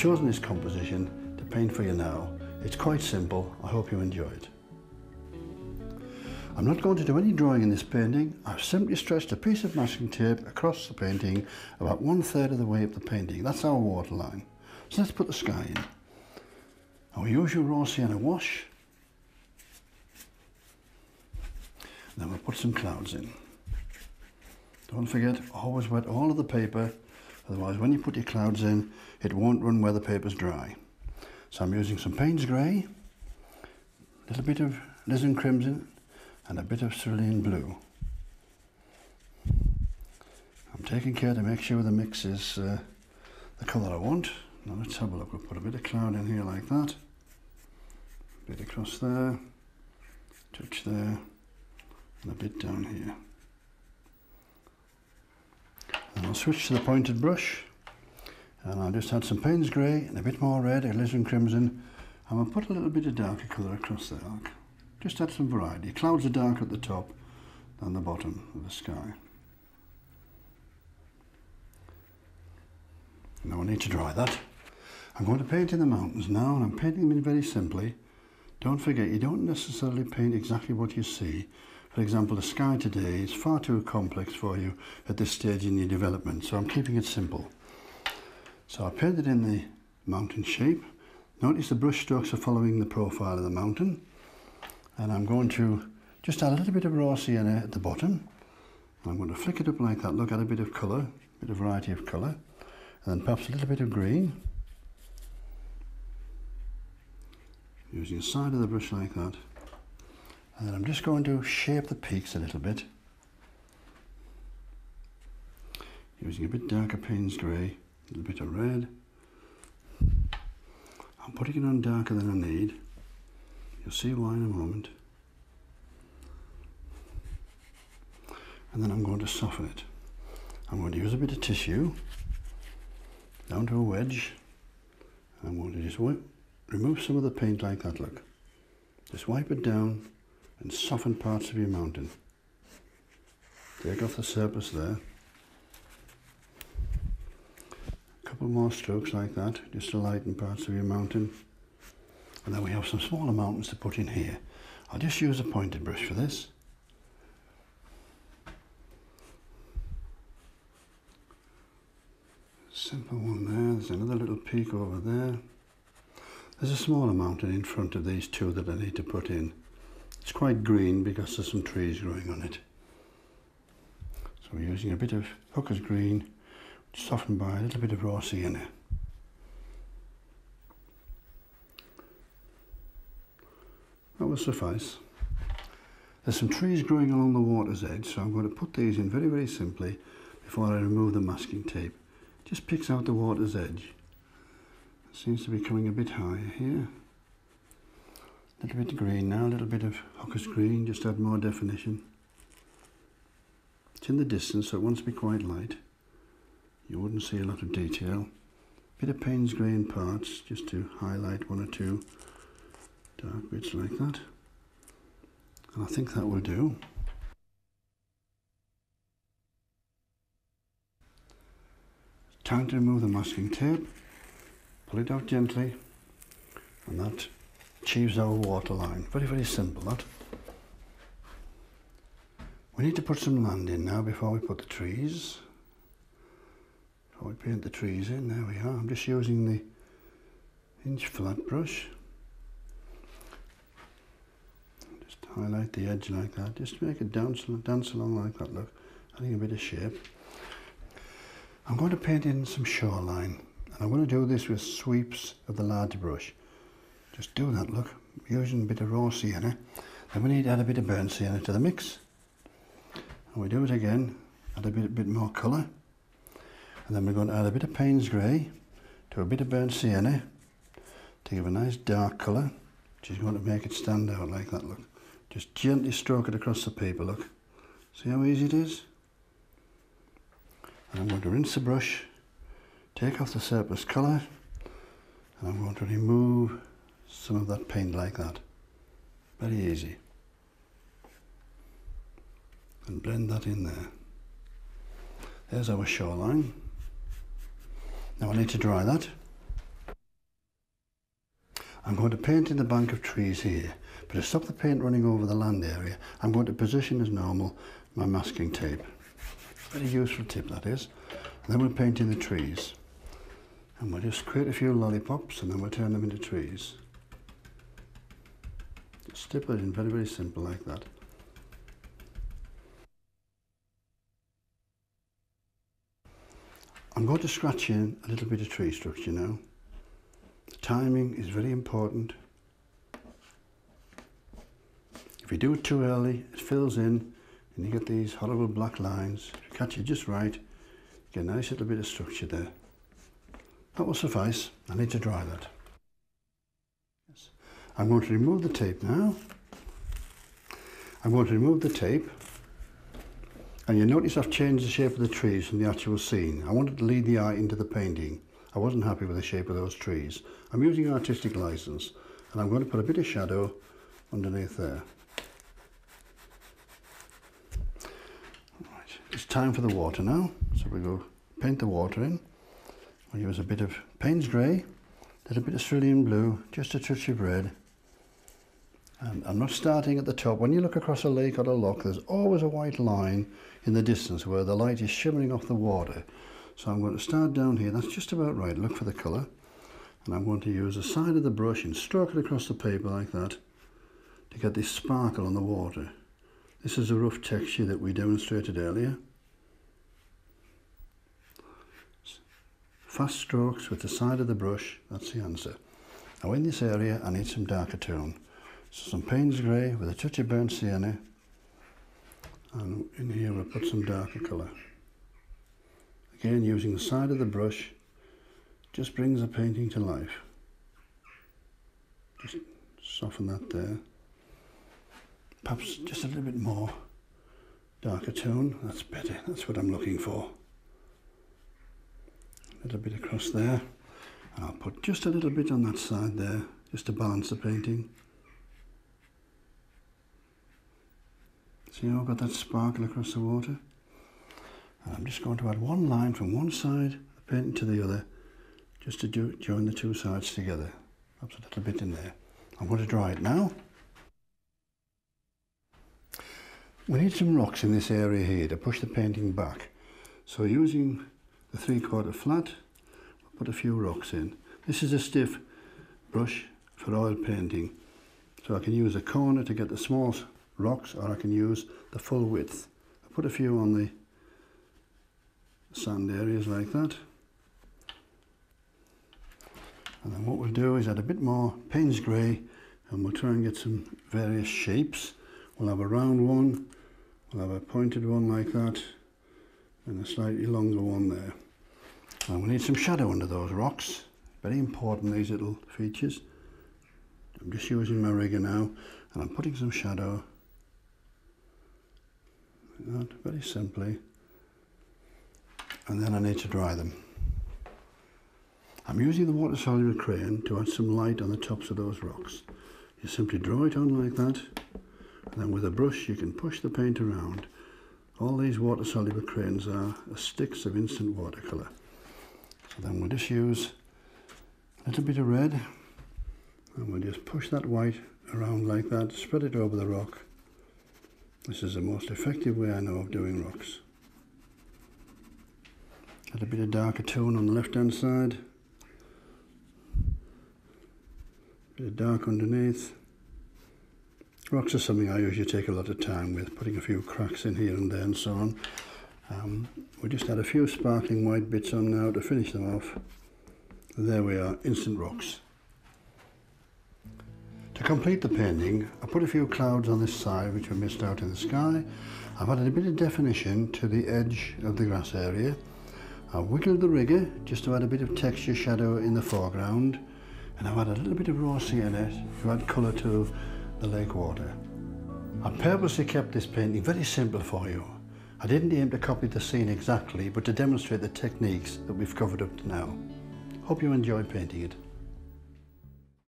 chosen this composition to paint for you now. It's quite simple. I hope you enjoy it. I'm not going to do any drawing in this painting. I've simply stretched a piece of masking tape across the painting about 1/3 of the way up the painting. That's our waterline. So let's put the sky in. Our usual raw sienna wash. Then we'll put some clouds in. Don't forget, always wet all of the paper, otherwise when you put your clouds in, it won't run where the paper's dry. So I'm using some Payne's Grey, a little bit of Lisbon Crimson, and a bit of cerulean blue. I'm taking care to make sure the mix is the colour I want. Now let's have a look. We'll put a bit of cloud in here like that, a bit across there, touch there, and a bit down here. And I'll switch to the pointed brush, and I'll just add some Payne's Grey and a bit more red, a Lisbon Crimson, and we'll put a little bit of darker colour across there. Just add some variety. Clouds are darker at the top than the bottom of the sky. Now I need to dry that. I'm going to paint in the mountains now, and I'm painting them in very simply. Don't forget, you don't necessarily paint exactly what you see. For example, the sky today is far too complex for you at this stage in your development, so I'm keeping it simple. So I painted in the mountain shape. Notice the brush strokes are following the profile of the mountain. And I'm going to just add a little bit of raw sienna at the bottom. I'm going to flick it up like that, look at a bit of colour, a bit of variety of colour, and then perhaps a little bit of green. Using the side of the brush like that. And then I'm just going to shape the peaks a little bit. Using a bit darker Payne's Grey, a little bit of red. I'm putting it on darker than I need. You'll see why in a moment. And then I'm going to soften it. I'm going to use a bit of tissue down to a wedge. I'm going to just remove some of the paint like that, look. Just wipe it down and soften parts of your mountain. Take off the surface there. A couple more strokes like that, just to lighten parts of your mountain. And then we have some smaller mountains to put in here. I'll just use a pointed brush for this. Simple one there. There's another little peak over there. There's a smaller mountain in front of these two that I need to put in. It's quite green because there's some trees growing on it. So we're using a bit of Hooker's green, softened by a little bit of raw sienna. That will suffice. There's some trees growing along the water's edge, so I'm going to put these in very, very simply before I remove the masking tape. Just picks out the water's edge. It seems to be coming a bit higher here. A little bit of green now, a little bit of Hooker's green, just to add more definition. It's in the distance, so it wants to be quite light. You wouldn't see a lot of detail. Bit of Payne's Grey in parts, just to highlight one or two dark bits like that, and I think that will do. Time to remove the masking tape. Pull it out gently, and that achieves our waterline. Very, very simple, that. We need to put some land in now before we put the trees. Before we paint the trees in, there we are. I'm just using the inch flat brush. Highlight the edge like that, just to make it dance along like that, look, adding a bit of shape. I'm going to paint in some shoreline, and I'm going to do this with sweeps of the large brush. Just do that, look, using a bit of raw sienna. Then we need to add a bit of burnt sienna to the mix. And we do it again, add a bit more colour. And then we're going to add a bit of Payne's Grey to a bit of burnt sienna to give a nice dark colour, which is going to make it stand out like that, look. Just gently stroke it across the paper, look. See how easy it is? And I'm going to rinse the brush, take off the surplus colour, and I'm going to remove some of that paint like that. Very easy. And blend that in there. There's our shoreline. Now I need to dry that. I'm going to paint in the bank of trees here, but to stop the paint running over the land area, I'm going to position as normal my masking tape. Very useful tip, that is. And then we'll paint in the trees. And we'll just create a few lollipops and then we'll turn them into trees. Just stipple it in very, very simple like that. I'm going to scratch in a little bit of tree structure now. The timing is very important. If you do it too early, it fills in and you get these horrible black lines. If you catch it just right, you get a nice little bit of structure there. That will suffice. I need to dry that. Yes. I'm going to remove the tape now. I'm going to remove the tape. And you notice I've changed the shape of the trees from the actual scene. I wanted to lead the eye into the painting. I wasn't happy with the shape of those trees. I'm using artistic license and I'm going to put a bit of shadow underneath there. Right. It's time for the water now. So we go paint the water in. We'll use a bit of Payne's Grey, a little bit of cerulean blue, just a touch of red. And I'm not starting at the top. When you look across a lake or a loch, there's always a white line in the distance where the light is shimmering off the water. So I'm going to start down here. That's just about right. Look for the colour. And I'm going to use the side of the brush and stroke it across the paper like that to get this sparkle on the water. This is a rough texture that we demonstrated earlier. Fast strokes with the side of the brush, that's the answer. Now in this area I need some darker tone. So some Payne's Grey with a touch of burnt sienna, and in here we'll put some darker colour. Again, using the side of the brush, just brings the painting to life. Just soften that there. Perhaps just a little bit more darker tone, that's better, that's what I'm looking for. A little bit across there, and I'll put just a little bit on that side there, just to balance the painting. See how I've got that sparkle across the water? And I'm just going to add one line from one side of the painting to the other, just to join the two sides together. Perhaps a little bit in there. I'm going to dry it now. We need some rocks in this area here to push the painting back. So using the 3/4 flat, I'll put a few rocks in. This is a stiff brush for oil painting, so I can use a corner to get the small rocks, or I can use the full width. I put a few on the sand areas like that, and then what we'll do is add a bit more Payne's Grey and we'll try and get some various shapes. We'll have a round one, we'll have a pointed one like that, and a slightly longer one there. And we need some shadow under those rocks. Very important, these little features. I'm just using my rigger now and I'm putting some shadow like that, very simply, and then I need to dry them. I'm using the water soluble crayon to add some light on the tops of those rocks. You simply draw it on like that, and then with a brush you can push the paint around. All these water soluble crayons are sticks of instant watercolour. So then we'll just use a little bit of red and we'll just push that white around like that, spread it over the rock. This is the most effective way I know of doing rocks. A little bit of darker tone on the left hand side, a bit of dark underneath. Rocks are something I usually take a lot of time with, putting a few cracks in here and there and so on. We just add a few sparkling white bits on now to finish them off. There we are, instant rocks. To complete the painting, I put a few clouds on this side which were missed out in the sky. I've added a bit of definition to the edge of the grass area. I've wiggled the rigger just to add a bit of texture shadow in the foreground, and I've added a little bit of raw sienna to add colour to the lake water. I purposely kept this painting very simple for you. I didn't aim to copy the scene exactly, but to demonstrate the techniques that we've covered up to now. Hope you enjoy painting it.